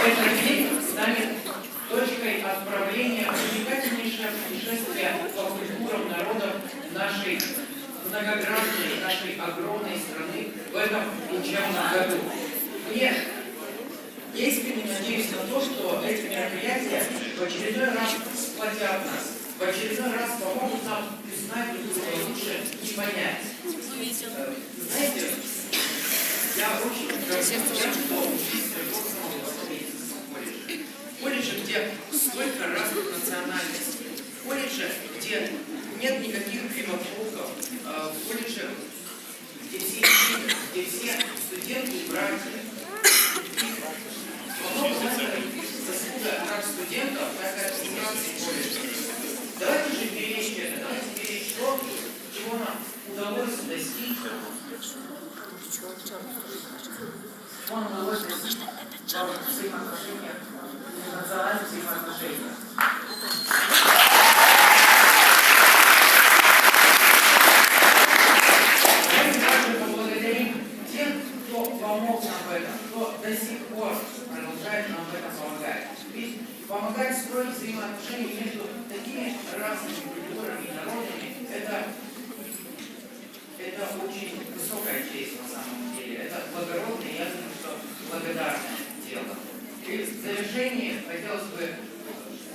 этот день станет точкой отправления увлекательнейшего путешествия по культурам народов нашей многогранной, нашей огромной страны в этом учебном году. Я искренне надеюсь на то, что эти мероприятия в очередной раз сплотят нас, в очередной раз помогут нам узнать друг друга лучше и понять. Знаете, я очень горжусь тем, что учиться в колледже, где столько разных национальностей, в колледже, где нет никаких кривотолков, в колледже, где все едины, где все студенты и братья. Во многом это заслуга как студентов, так и администрации колледжа. Давайте же беречь это, давайте беречь то, чего нам удалось достичь. Чего нам удалось достичь в взаимоотношениях, в национальных взаимоотношениях. Давайте также поблагодарим тех, кто помог нам в этом, кто до сих пор продолжает нам в этом помогать. Ведь помогать строить взаимоотношения между такими разными культурами и народами это очень высокая честь на самом деле. Это благородное, я думаю, что благодарное дело. И в завершении хотелось бы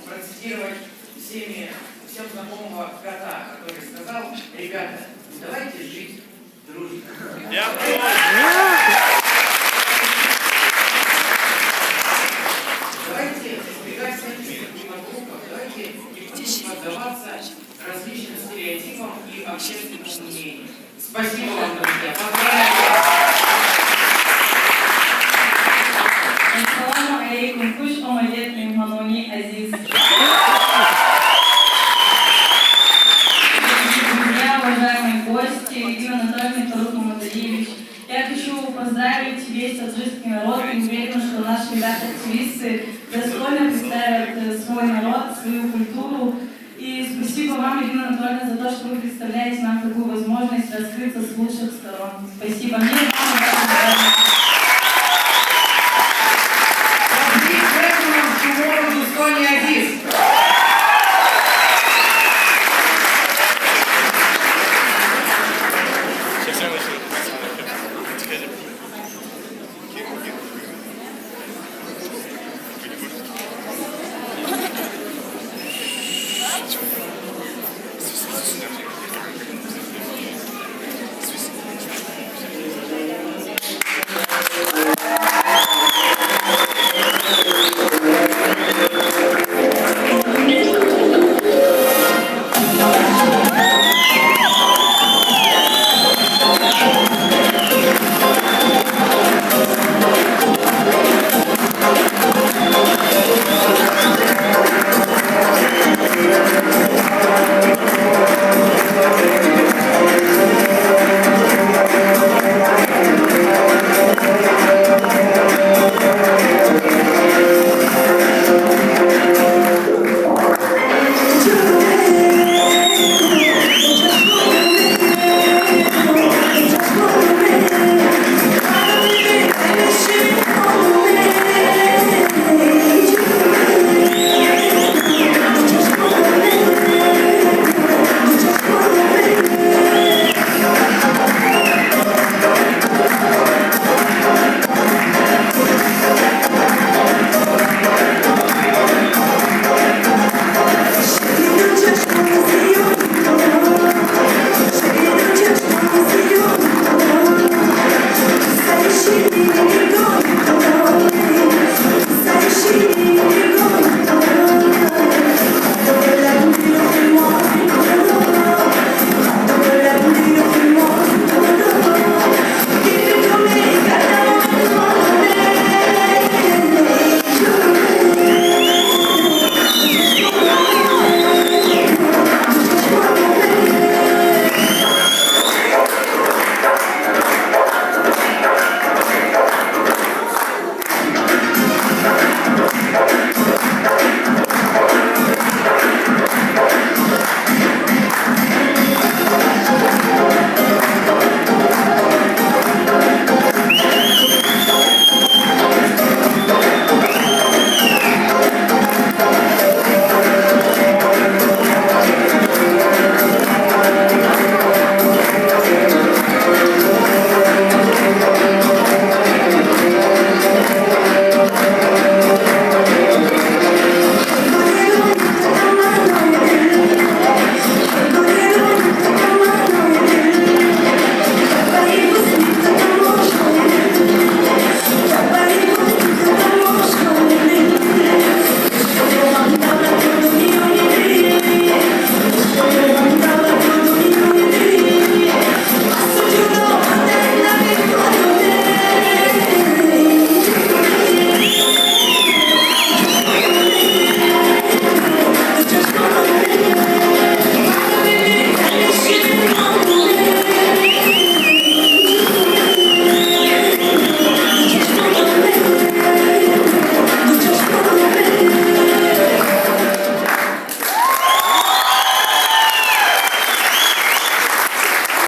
процитировать всем знакомого кота, который сказал: ребята, давайте жить дружно. Давайте избегать всяких демагогов, давайте не поддаваться различным стереотипам и общественному мнению. Спасибо вам, друзья. Поздравляю! Ассаламу алейкум, куш омалет мимханони азиз. Друзья, уважаемые гости, Ирина Анатольевна, Тарук Мамадалиевич, я хочу поздравить весь таджикский народ и уверена, что наши ребята-активисты достойно представят свой народ, свою культуру. И спасибо вам, Ирина Анатольевна, за то, что вы представляете нам такую возможность раскрыться с лучших сторон. Спасибо мне, вам,